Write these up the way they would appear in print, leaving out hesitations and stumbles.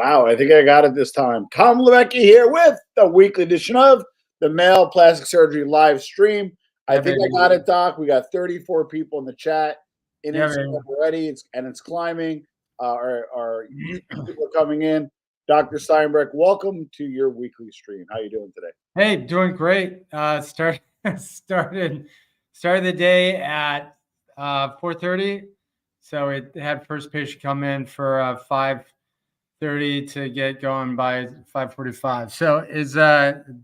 Wow, I think I got it this time. Tom Levecki here with the weekly edition of the Male Plastic Surgery live stream. I Yeah, think baby. I got it, Doc. We got 34 people in the chat in Yeah, Instagram baby. already. It's climbing. Our YouTube people are coming in. Dr. Steinbrech, welcome to your weekly stream. How you doing today? Hey, doing great. Started the day at 4:30. So it had first patient come in for 5:30 to get going by 5:45. So is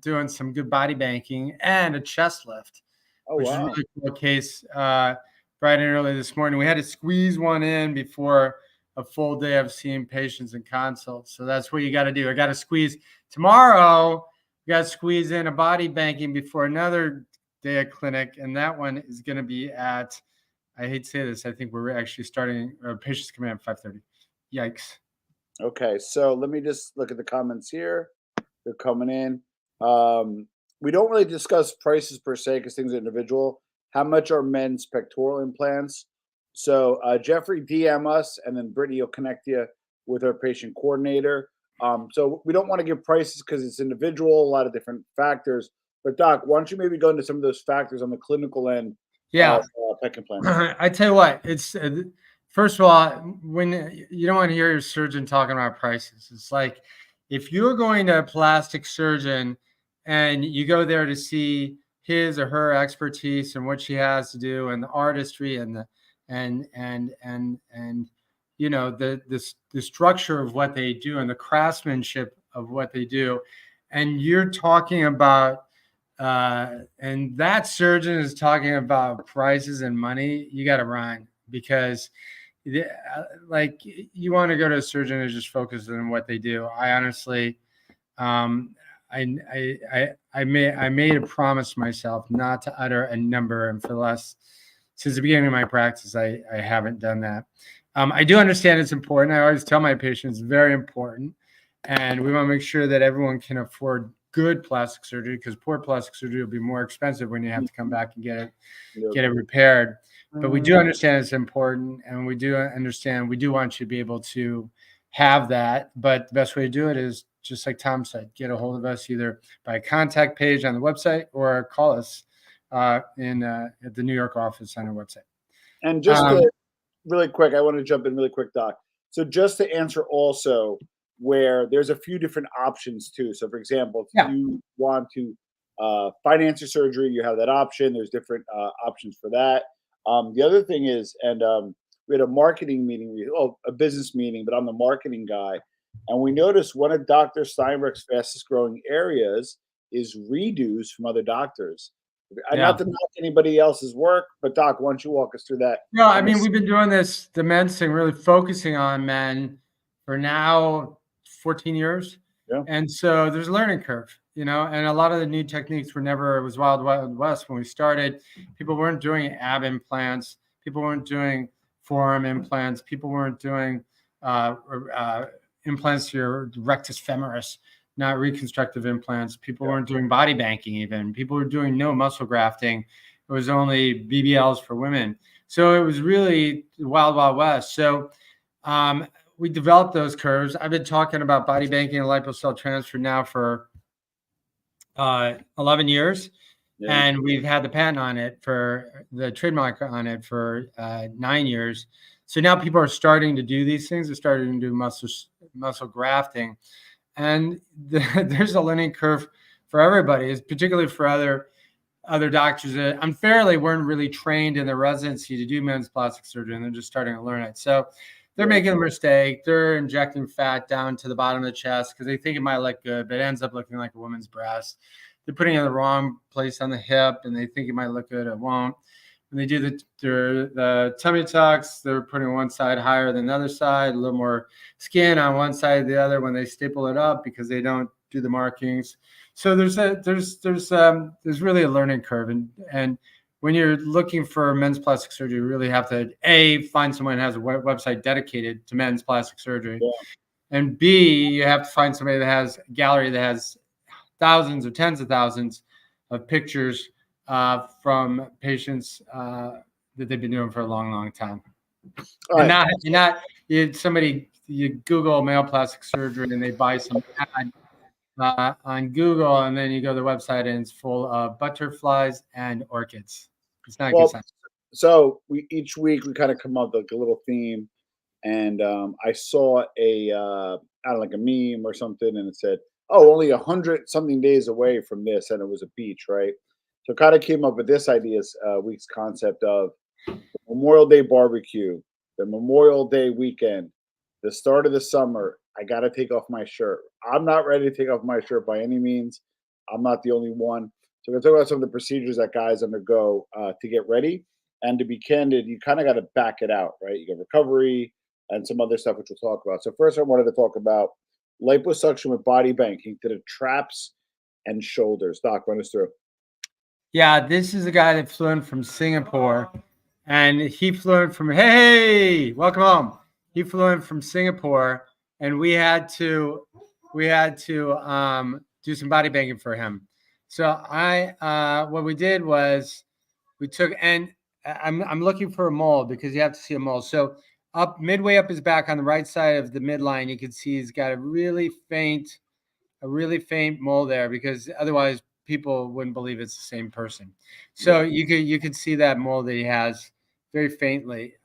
doing some good body banking and a chest lift, Oh, which is wow. really cool case. Bright and early this morning, we had to squeeze one in before a full day of seeing patients and consults. So that's what you got to do. I got to squeeze tomorrow. We got to squeeze in a body banking before another day of clinic, and that one is going to be at. I hate to say this. I think we're actually starting. Patients coming in at 5:30. Yikes. Okay, so let me just look at the comments here. They're coming in. We don't really discuss prices per se because things are individual. How much are men's pectoral implants? So Jeffrey, DM us, and then Brittany will connect you with our patient coordinator. So we don't want to give prices because it's individual, a lot of different factors. But Doc, why don't you maybe go into some of those factors on the clinical end Yeah. of pec implants? I tell you what, it's first of all, when you don't want to hear your surgeon talking about prices. It's like if you're going to a plastic surgeon and you go there to see his or her expertise and what she has to do and the artistry and the and you know the structure of what they do and the craftsmanship of what they do, and you're talking about and that surgeon is talking about prices and money, you got to run because like you want to go to a surgeon who's just focused on what they do. I honestly, I made a promise to myself not to utter a number, and for the last since the beginning of my practice, I haven't done that. I do understand it's important. I always tell my patients it's very important, and we want to make sure that everyone can afford good plastic surgery because poor plastic surgery will be more expensive when you have to come back and get it repaired. But we do understand it's important, and we do understand we do want you to be able to have that. But the best way to do it is just like Tom said, get a hold of us either by a contact page on the website or call us at the New York office on our website. And just really quick, I want to jump in really quick, Doc. So just to answer also where there's a few different options too. So for example, if you want to finance your surgery, you have that option. There's different options for that. The other thing is, and we had a marketing meeting, a business meeting, but I'm the marketing guy. And we noticed one of Dr. Steinbrech's fastest growing areas is redos from other doctors. Not to knock anybody else's work, but Doc, why don't you walk us through that? No, I mean, we've been doing this, the men's thing, really focusing on men for now 14 years. Yeah. And so there's a learning curve, and a lot of the new techniques it was wild west when we started. People weren't doing ab implants. People weren't doing forearm implants. People weren't doing implants to your rectus femoris, not reconstructive implants. People weren't doing body banking even. People were doing no muscle grafting. It was only BBLs for women. So it was really wild west. So we developed those curves. I've been talking about body banking and lipo cell transfer now for 11 years. Yeah. And we've had the patent on it for the trademark on it for 9 years. So now people are starting to do these things. They're starting to do muscle grafting. And there's a learning curve for everybody, particularly for other doctors that unfairly weren't really trained in the residency to do men's plastic surgery, and they're just starting to learn it. So they're making a mistake. They're injecting fat down to the bottom of the chest because they think it might look good, but it ends up looking like a woman's breast. They're putting it in the wrong place on the hip, and they think it might look good. It won't. When they do the tummy tucks, they're putting one side higher than the other side, a little more skin on one side or the other when they staple it up because they don't do the markings. So there's really a learning curve, and when you're looking for men's plastic surgery, you really have to find someone who has a website dedicated to men's plastic surgery, and B, you have to find somebody that has a gallery that has thousands or tens of thousands of pictures from patients that they've been doing for a long time. And not somebody you Google male plastic surgery and they buy some ad on Google, and then you go to the website and it's full of butterflies and orchids. It's not a good sign. So each week we kind of come up with like a little theme, and I saw I don't know, like a meme or something, and it said, "Oh, only 100 something days away from this," and it was a beach, right? So kind of came up with this week's concept of Memorial Day barbecue, the Memorial Day weekend, the start of the summer. I got to take off my shirt. I'm not ready to take off my shirt by any means. I'm not the only one. So we're going to talk about some of the procedures that guys undergo to get ready. And to be candid, you kind of got to back it out, right? You got recovery and some other stuff, which we'll talk about. So first, I wanted to talk about liposuction with body banking to the traps and shoulders. Doc, run us through. Yeah, this is a guy that flew in from Singapore, and he flew in from, hey, welcome home. He flew in from Singapore, and we had to do some body banking for him. So what we did was we took, and I'm looking for a mold because you have to see a mold. So midway up his back on the right side of the midline, you can see he's got a really faint mold there, because otherwise people wouldn't believe it's the same person. So you could see that mold that he has very faintly.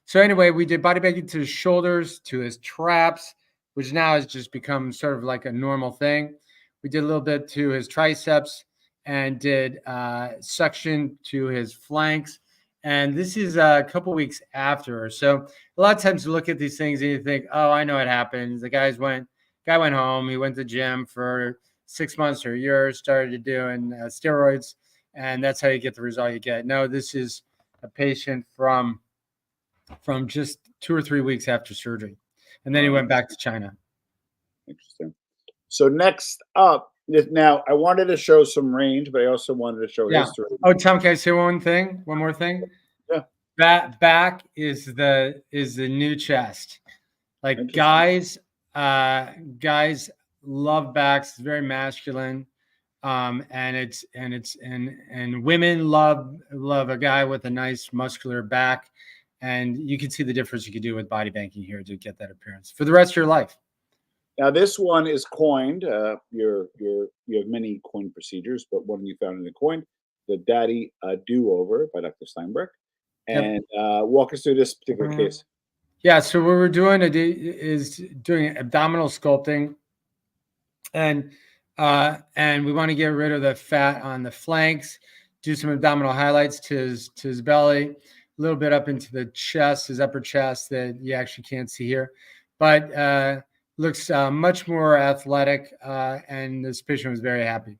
So anyway, we did body banking to his shoulders, to his traps, which now has just become sort of like a normal thing. We did a little bit to his triceps and did suction to his flanks. And this is a couple weeks after. So a lot of times you look at these things and you think, oh, I know what happened. The guy went home. He went to the gym for 6 months or a year, started doing steroids, and that's how you get the result you get. No, this is a patient from just 2 or 3 weeks after surgery, and then he went back to China. Interesting. So next up, now I wanted to show some range, but I also wanted to show history. Oh, Tom, can I say one more thing? Yeah. Back is the new chest. Like guys love backs. It's very masculine. And women love a guy with a nice muscular back. And you can see the difference you could do with body banking here to get that appearance for the rest of your life. Now this one is coined. You have many coined procedures, but one you found in the coin, the Daddy Do-Over by Dr. Steinbrech. And walk us through this particular case. Yeah, so what we're doing is doing abdominal sculpting, and we want to get rid of the fat on the flanks, do some abdominal highlights to his belly, a little bit up into the chest, his upper chest that you actually can't see here, but looks much more athletic, and this patient was very happy.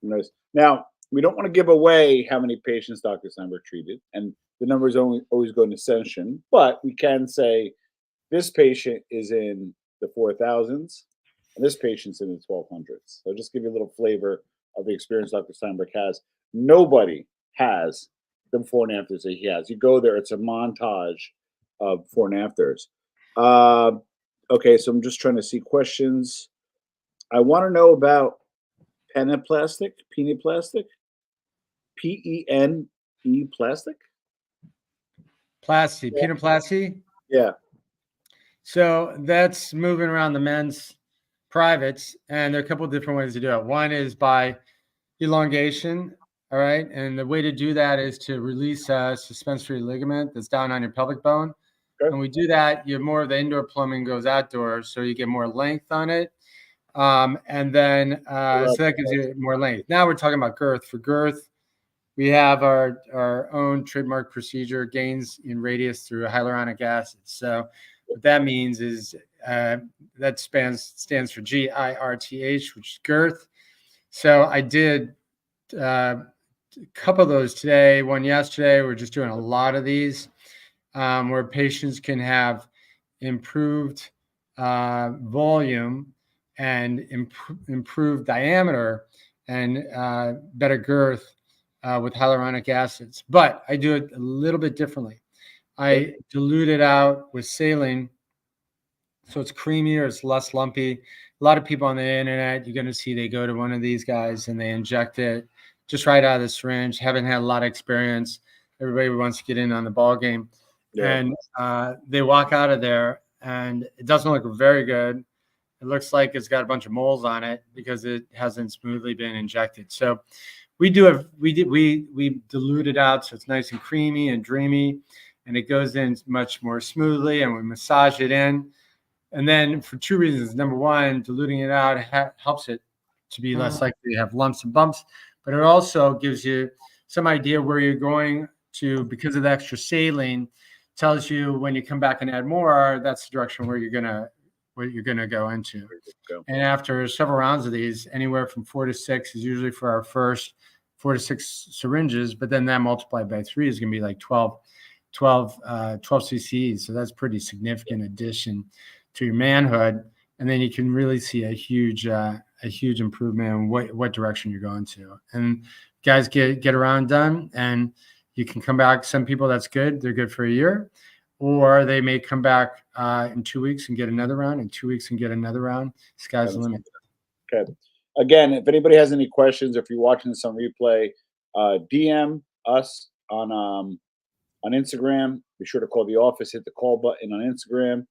Nice. Now, we don't want to give away how many patients Dr. Steinbrech treated, and the numbers always go in ascension, but we can say this patient is in the 4,000s and this patient's in the 1,200s. So just give you a little flavor of the experience Dr. Steinbrech has. Nobody has the before and afters that he has. You go there, it's a montage of before and afters. Okay, so I'm just trying to see questions. I want to know about penoplastic, penoplastic, P-E-N-E plastic. Plasty, penoplasty? Yeah. So that's moving around the men's privates, and there are a couple of different ways to do it. One is by elongation, all right? And the way to do that is to release a suspensory ligament that's down on your pelvic bone. Okay. When we do that, more of the indoor plumbing goes outdoors, so you get more length on it. And then so that gives you more length. Now we're talking about girth. For girth, we have our own trademark procedure, gains in radius through hyaluronic acid. So what that means is that stands for GIRTH, which is girth. So I did a couple of those today, one yesterday. We're just doing a lot of these where patients can have improved volume and improved diameter and better girth with hyaluronic acids. But I do it a little bit differently. I dilute it out with saline, so it's creamier, it's less lumpy. A lot of people on the internet, you're going to see they go to one of these guys and they inject it just right out of the syringe. Haven't had a lot of experience. Everybody wants to get in on the ball game. Yeah. And they walk out of there and it doesn't look very good. It looks like it's got a bunch of moles on it because it hasn't smoothly been injected. So we dilute it out so it's nice and creamy and dreamy, and it goes in much more smoothly, and we massage it in. And then for two reasons. Number one, diluting it out helps it to be less likely to have lumps and bumps, but it also gives you some idea where you're going to, because of the extra saline, tells you when you come back and add more, that's the direction where you're gonna go into. And after several rounds of these, anywhere from 4 to 6 is usually for our first 4 to 6 syringes, but then that multiplied by 3 is gonna be like 12 cc's. So that's pretty significant addition to your manhood. And then you can really see a huge improvement in what direction you're going to. And guys get around done, and you can come back. Some people, that's good. They're good for a year, or they may come back in 2 weeks and get another round, in 2 weeks and get another round. Sky's the limit. Okay. Again, if anybody has any questions, or if you're watching this on replay, DM us on Instagram. Be sure to call the office. Hit the call button on Instagram.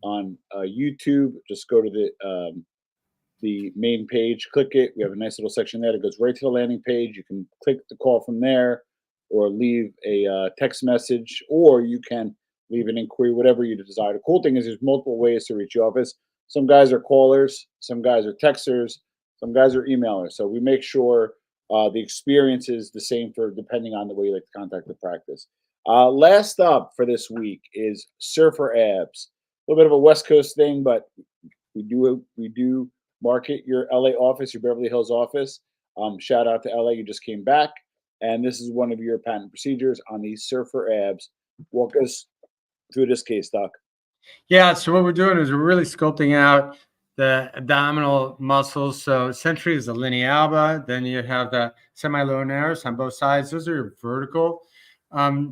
On YouTube, just go to the main page, click it. We have a nice little section there that goes right to the landing page. You can click the call from there, or leave a text message, or you can leave an inquiry, whatever you desire. The cool thing is there's multiple ways to reach the office. Some guys are callers, some guys are texters, some guys are emailers. So we make sure the experience is the same for depending on the way you like to contact the practice. Last up for this week is Surfer Abs. A little bit of a West Coast thing, but we do market your LA office, your Beverly Hills office. Shout out to LA, you just came back, and this is one of your patent procedures on these Surfer Abs. Walk us through this case, Doc. Yeah, so what we're doing is we're really sculpting out the abdominal muscles. So essentially is the linea alba, then you have the semilunaris on both sides. Those are your vertical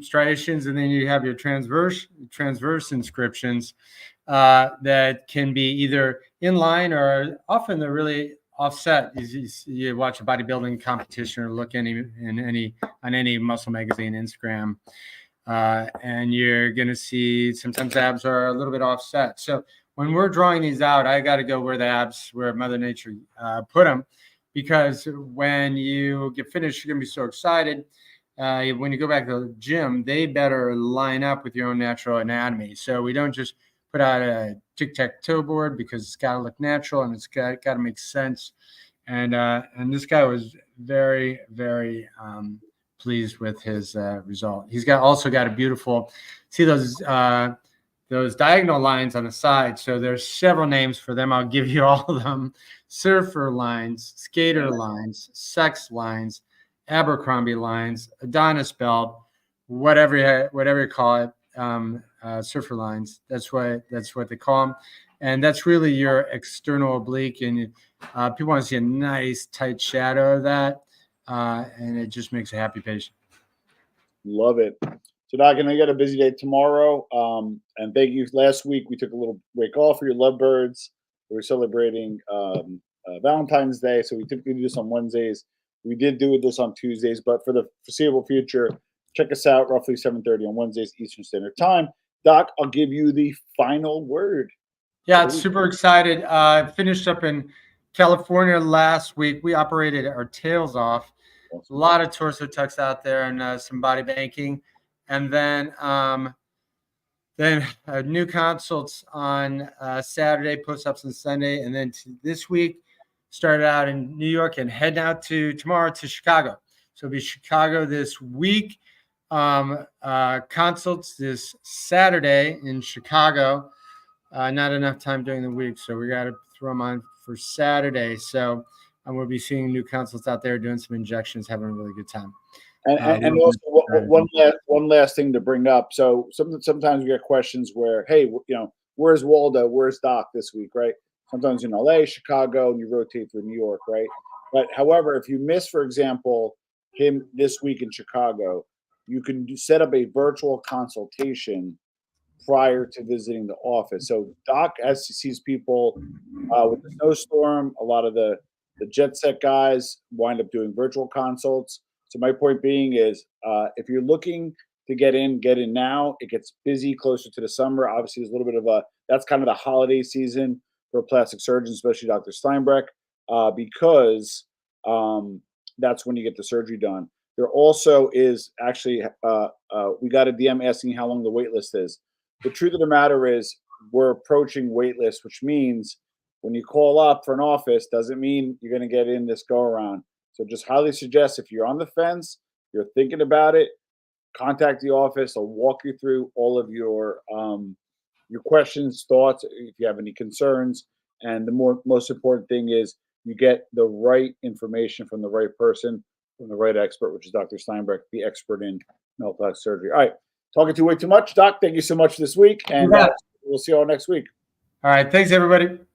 striations, and then you have your transverse inscriptions that can be either in line, or often they're really offset. You watch a bodybuilding competition or look on any muscle magazine, Instagram, and you're going to see sometimes abs are a little bit offset. So when we're drawing these out, I got to go where Mother Nature put them, because when you get finished, you're going to be so excited. When you go back to the gym, they better line up with your own natural anatomy. So we don't just put out a tic-tac-toe board, because it's got to look natural and it's got to make sense. And this guy was very, very pleased with his result. He's also got a beautiful, see those diagonal lines on the side. So there's several names for them. I'll give you all of them: surfer lines, skater lines, sex lines, Abercrombie lines, Adonis belt, whatever you call it, surfer lines. That's what they call them, and that's really your external oblique. And people want to see a nice tight shadow of that, and it just makes a happy patient. Love it. So, Doc, I got a busy day tomorrow, and thank you. Last week we took a little break off for your lovebirds. We were celebrating Valentine's Day, so we typically do this on Wednesdays. We did do this on Tuesdays, but for the foreseeable future, check us out roughly 7:30 on Wednesdays Eastern Standard Time. Doc, I'll give you the final word. Yeah, super excited. Finished up in California last week. We operated our tails off. Awesome. A lot of torso tucks out there, and some body banking, and then new consults on Saturday, post-ups on Sunday, and then this week started out in New York and heading out tomorrow to Chicago. So it'll be Chicago this week. Consults this Saturday in Chicago. Not enough time during the week, so we got to throw them on for Saturday. So we'll be seeing new consults out there doing some injections, having a really good time. And also one last thing to bring up. So sometimes we get questions where, hey, where's Waldo? Where's Doc this week, right? Sometimes in LA, Chicago, and you rotate through New York, right? But however, if you miss, for example, him this week in Chicago, you can set up a virtual consultation prior to visiting the office. So Doc, as he sees people with the snowstorm, a lot of the jet set guys wind up doing virtual consults. So my point being is, if you're looking to get in now. It gets busy closer to the summer. Obviously, there's a little bit of that's kind of the holiday season for plastic surgeons, especially Dr. Steinbrech, because that's when you get the surgery done. There also is actually, we got a DM asking how long the wait list is. The truth of the matter is we're approaching wait list, which means when you call up for an office, doesn't mean you're going to get in this go around. So just highly suggest if you're on the fence, you're thinking about it, contact the office. I'll walk you through all of your questions, thoughts, if you have any concerns. And the most important thing is you get the right information from the right person, from the right expert, which is Dr. Steinbrech, the expert in male plastic surgery. All right, talking to you way too much, Doc. Thank you so much this week, and we'll see you all next week. All right, thanks everybody.